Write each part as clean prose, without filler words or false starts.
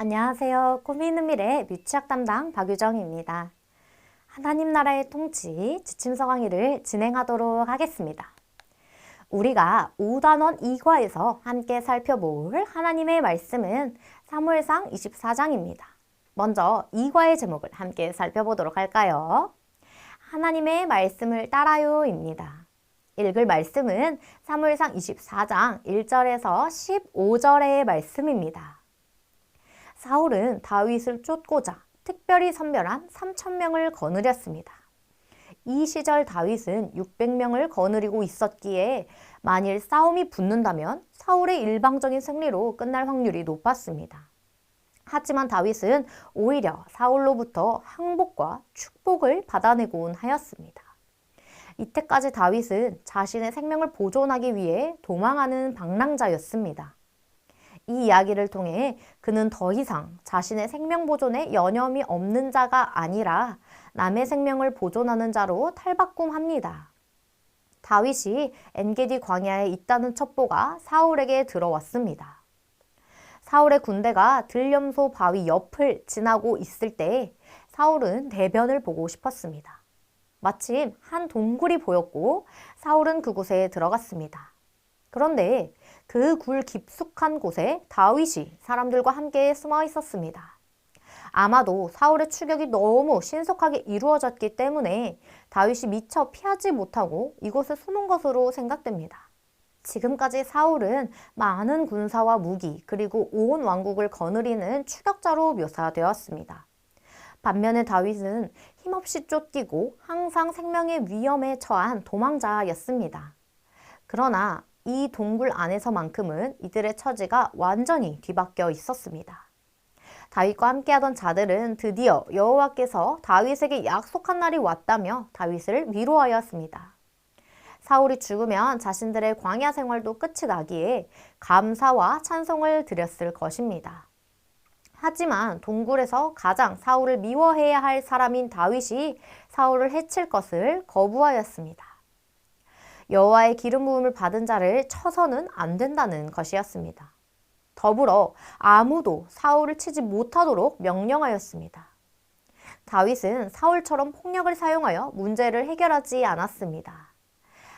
안녕하세요. 꿈이 있는 미래 뮤치학 담당 박유정입니다. 하나님 나라의 통치 지침서 강의를 진행하도록 하겠습니다. 우리가 5단원 2과에서 함께 살펴볼 하나님의 말씀은 사무엘상 24장입니다. 먼저 2과의 제목을 함께 살펴보도록 할까요? 하나님의 말씀을 따라요입니다. 읽을 말씀은 사무엘상 24장 1절에서 15절의 말씀입니다. 사울은 다윗을 쫓고자 특별히 선별한 3,000명을 거느렸습니다. 이 시절 다윗은 600명을 거느리고 있었기에 만일 싸움이 붙는다면 사울의 일방적인 승리로 끝날 확률이 높았습니다. 하지만 다윗은 오히려 사울로부터 항복과 축복을 받아내곤 하였습니다. 이때까지 다윗은 자신의 생명을 보존하기 위해 도망하는 방랑자였습니다. 이 이야기를 통해 그는 더 이상 자신의 생명 보존에 여념이 없는 자가 아니라 남의 생명을 보존하는 자로 탈바꿈합니다. 다윗이 엔게디 광야에 있다는 첩보가 사울에게 들어왔습니다. 사울의 군대가 들염소 바위 옆을 지나고 있을 때 사울은 대변을 보고 싶었습니다. 마침 한 동굴이 보였고 사울은 그곳에 들어갔습니다. 그런데 그 굴 깊숙한 곳에 다윗이 사람들과 함께 숨어 있었습니다. 아마도 사울의 추격이 너무 신속하게 이루어졌기 때문에 다윗이 미처 피하지 못하고 이곳에 숨은 것으로 생각됩니다. 지금까지 사울은 많은 군사와 무기 그리고 온 왕국을 거느리는 추격자로 묘사되었습니다. 반면에 다윗은 힘없이 쫓기고 항상 생명의 위험에 처한 도망자였습니다. 그러나 이 동굴 안에서만큼은 이들의 처지가 완전히 뒤바뀌어 있었습니다. 다윗과 함께하던 자들은 드디어 여호와께서 다윗에게 약속한 날이 왔다며 다윗을 위로하였습니다. 사울이 죽으면 자신들의 광야 생활도 끝이 나기에 감사와 찬송을 드렸을 것입니다. 하지만 동굴에서 가장 사울을 미워해야 할 사람인 다윗이 사울을 해칠 것을 거부하였습니다. 여호와의 기름 부음을 받은 자를 쳐서는 안 된다는 것이었습니다. 더불어 아무도 사울을 치지 못하도록 명령하였습니다. 다윗은 사울처럼 폭력을 사용하여 문제를 해결하지 않았습니다.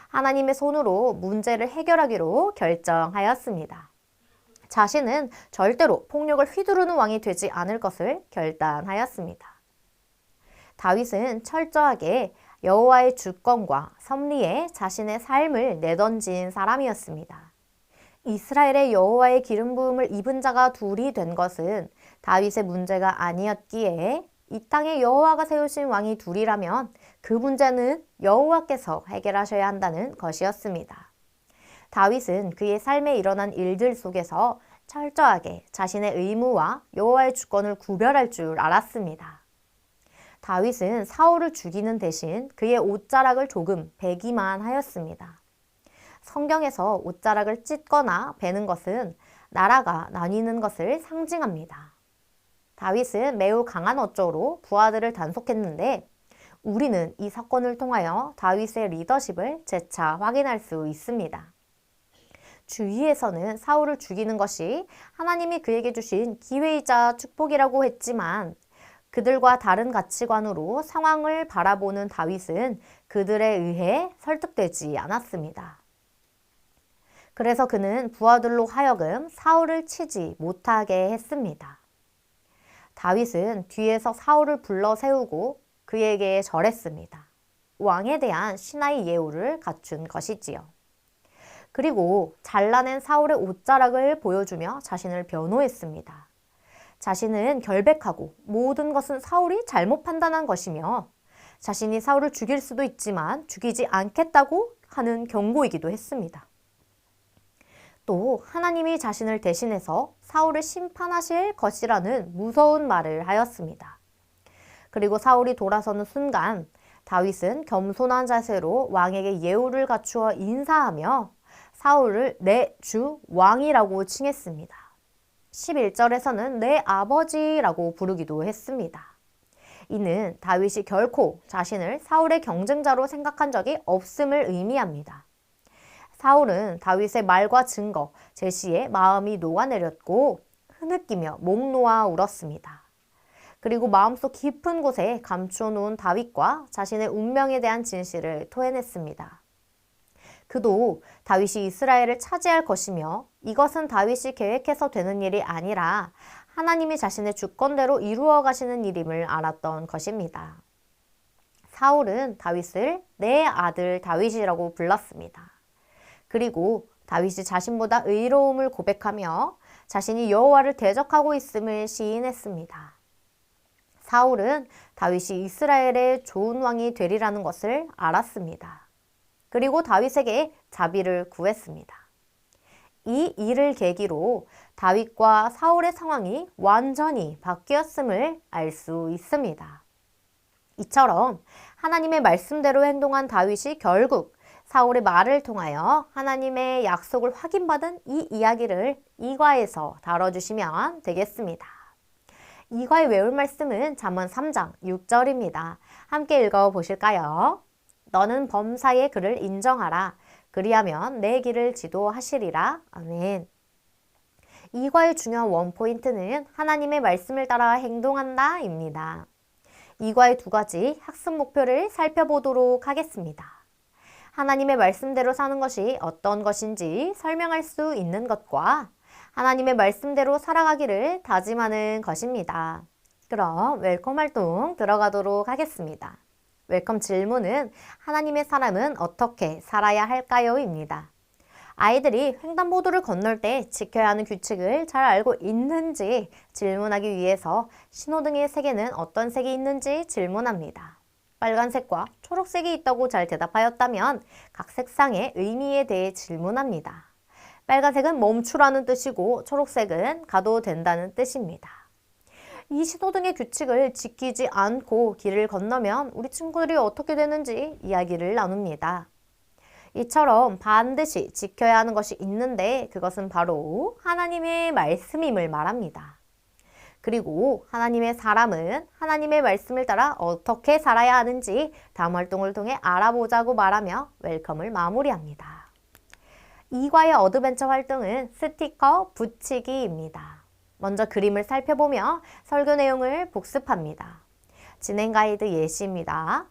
하나님의 손으로 문제를 해결하기로 결정하였습니다. 자신은 절대로 폭력을 휘두르는 왕이 되지 않을 것을 결단하였습니다. 다윗은 철저하게 여호와의 주권과 섭리에 자신의 삶을 내던진 사람이었습니다. 이스라엘의 여호와의 기름 부음을 입은 자가 둘이 된 것은 다윗의 문제가 아니었기에 이 땅에 여호와가 세우신 왕이 둘이라면 그 문제는 여호와께서 해결하셔야 한다는 것이었습니다. 다윗은 그의 삶에 일어난 일들 속에서 철저하게 자신의 의무와 여호와의 주권을 구별할 줄 알았습니다. 다윗은 사울을 죽이는 대신 그의 옷자락을 조금 베기만 하였습니다. 성경에서 옷자락을 찢거나 베는 것은 나라가 나뉘는 것을 상징합니다. 다윗은 매우 강한 어조로 부하들을 단속했는데 우리는 이 사건을 통하여 다윗의 리더십을 재차 확인할 수 있습니다. 주위에서는 사울을 죽이는 것이 하나님이 그에게 주신 기회이자 축복이라고 했지만 그들과 다른 가치관으로 상황을 바라보는 다윗은 그들에 의해 설득되지 않았습니다. 그래서 그는 부하들로 하여금 사울을 치지 못하게 했습니다. 다윗은 뒤에서 사울을 불러 세우고 그에게 절했습니다. 왕에 대한 신하의 예우를 갖춘 것이지요. 그리고 잘라낸 사울의 옷자락을 보여주며 자신을 변호했습니다. 자신은 결백하고 모든 것은 사울이 잘못 판단한 것이며 자신이 사울을 죽일 수도 있지만 죽이지 않겠다고 하는 경고이기도 했습니다. 또 하나님이 자신을 대신해서 사울을 심판하실 것이라는 무서운 말을 하였습니다. 그리고 사울이 돌아서는 순간 다윗은 겸손한 자세로 왕에게 예우를 갖추어 인사하며 사울을 내 주 왕이라고 칭했습니다. 11절에서는 내 아버지라고 부르기도 했습니다. 이는 다윗이 결코 자신을 사울의 경쟁자로 생각한 적이 없음을 의미합니다. 사울은 다윗의 말과 증거, 제시에 마음이 녹아내렸고 흐느끼며 목 놓아 울었습니다. 그리고 마음속 깊은 곳에 감춰놓은 다윗과 자신의 운명에 대한 진실을 토해냈습니다. 그도 다윗이 이스라엘을 차지할 것이며 이것은 다윗이 계획해서 되는 일이 아니라 하나님이 자신의 주권대로 이루어 가시는 일임을 알았던 것입니다. 사울은 다윗을 내 아들 다윗이라고 불렀습니다. 그리고 다윗이 자신보다 의로움을 고백하며 자신이 여호와를 대적하고 있음을 시인했습니다. 사울은 다윗이 이스라엘의 좋은 왕이 되리라는 것을 알았습니다. 그리고 다윗에게 자비를 구했습니다. 이 일을 계기로 다윗과 사울의 상황이 완전히 바뀌었음을 알 수 있습니다. 이처럼 하나님의 말씀대로 행동한 다윗이 결국 사울의 말을 통하여 하나님의 약속을 확인받은 이 이야기를 이과에서 다뤄주시면 되겠습니다. 이과에 외울 말씀은 잠언 3장 6절입니다. 함께 읽어보실까요? 너는 범사의 그를 인정하라. 그리하면 내 길을 지도하시리라. 아멘. 이과의 중요한 원포인트는 하나님의 말씀을 따라 행동한다 입니다. 이과의 두 가지 학습 목표를 살펴보도록 하겠습니다. 하나님의 말씀대로 사는 것이 어떤 것인지 설명할 수 있는 것과 하나님의 말씀대로 살아가기를 다짐하는 것입니다. 그럼 웰컴 활동 들어가도록 하겠습니다. 웰컴 질문은 하나님의 사람은 어떻게 살아야 할까요? 입니다. 아이들이 횡단보도를 건널 때 지켜야 하는 규칙을 잘 알고 있는지 질문하기 위해서 신호등의 색에는 어떤 색이 있는지 질문합니다. 빨간색과 초록색이 있다고 잘 대답하였다면 각 색상의 의미에 대해 질문합니다. 빨간색은 멈추라는 뜻이고 초록색은 가도 된다는 뜻입니다. 이 신호등의 규칙을 지키지 않고 길을 건너면 우리 친구들이 어떻게 되는지 이야기를 나눕니다. 이처럼 반드시 지켜야 하는 것이 있는데 그것은 바로 하나님의 말씀임을 말합니다. 그리고 하나님의 사람은 하나님의 말씀을 따라 어떻게 살아야 하는지 다음 활동을 통해 알아보자고 말하며 웰컴을 마무리합니다. 이과의 어드벤처 활동은 스티커 붙이기입니다. 먼저 그림을 살펴보며 설교 내용을 복습합니다. 진행 가이드 예시입니다.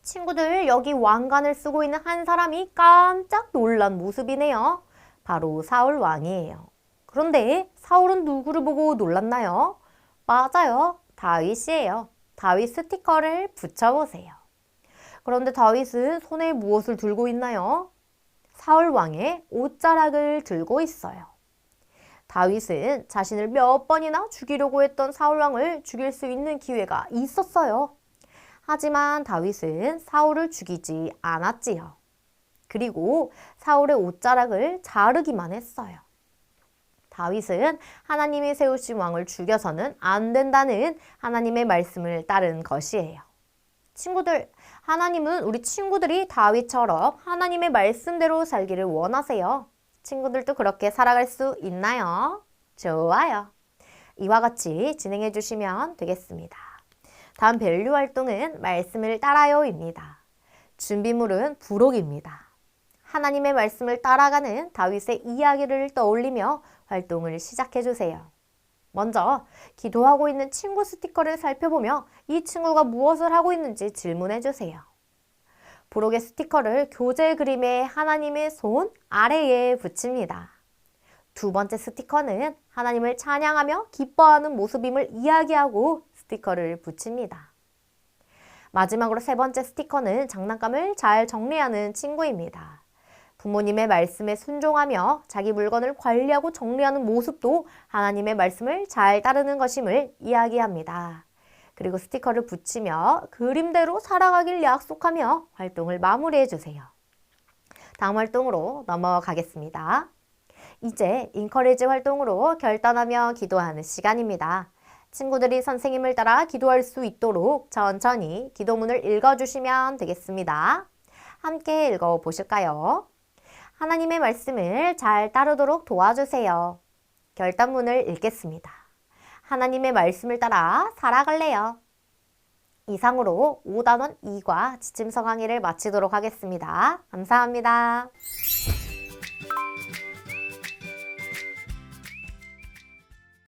친구들, 여기 왕관을 쓰고 있는 한 사람이 깜짝 놀란 모습이네요. 바로 사울 왕이에요. 그런데 사울은 누구를 보고 놀랐나요? 맞아요. 다윗이에요. 다윗 스티커를 붙여보세요. 그런데 다윗은 손에 무엇을 들고 있나요? 사울 왕의 옷자락을 들고 있어요. 다윗은 자신을 몇 번이나 죽이려고 했던 사울 왕을 죽일 수 있는 기회가 있었어요. 하지만 다윗은 사울을 죽이지 않았지요. 그리고 사울의 옷자락을 자르기만 했어요. 다윗은 하나님이 세우신 왕을 죽여서는 안 된다는 하나님의 말씀을 따른 것이에요. 친구들, 하나님은 우리 친구들이 다윗처럼 하나님의 말씀대로 살기를 원하세요. 친구들도 그렇게 살아갈 수 있나요? 좋아요. 이와 같이 진행해 주시면 되겠습니다. 다음 밸류 활동은 말씀을 따라요입니다. 준비물은 부록입니다. 하나님의 말씀을 따라가는 다윗의 이야기를 떠올리며 활동을 시작해 주세요. 먼저 기도하고 있는 친구 스티커를 살펴보며 이 친구가 무엇을 하고 있는지 질문해 주세요. 부록의 스티커를 교재 그림의 하나님의 손 아래에 붙입니다. 두 번째 스티커는 하나님을 찬양하며 기뻐하는 모습임을 이야기하고 스티커를 붙입니다. 마지막으로 세 번째 스티커는 장난감을 잘 정리하는 친구입니다. 부모님의 말씀에 순종하며 자기 물건을 관리하고 정리하는 모습도 하나님의 말씀을 잘 따르는 것임을 이야기합니다. 그리고 스티커를 붙이며 그림대로 살아가길 약속하며 활동을 마무리해 주세요. 다음 활동으로 넘어가겠습니다. 이제 인커리지 활동으로 결단하며 기도하는 시간입니다. 친구들이 선생님을 따라 기도할 수 있도록 천천히 기도문을 읽어주시면 되겠습니다. 함께 읽어보실까요? 하나님의 말씀을 잘 따르도록 도와주세요. 결단문을 읽겠습니다. 하나님의 말씀을 따라 살아갈래요. 이상으로 5단원 2과 지침서 강의를 마치도록 하겠습니다. 감사합니다.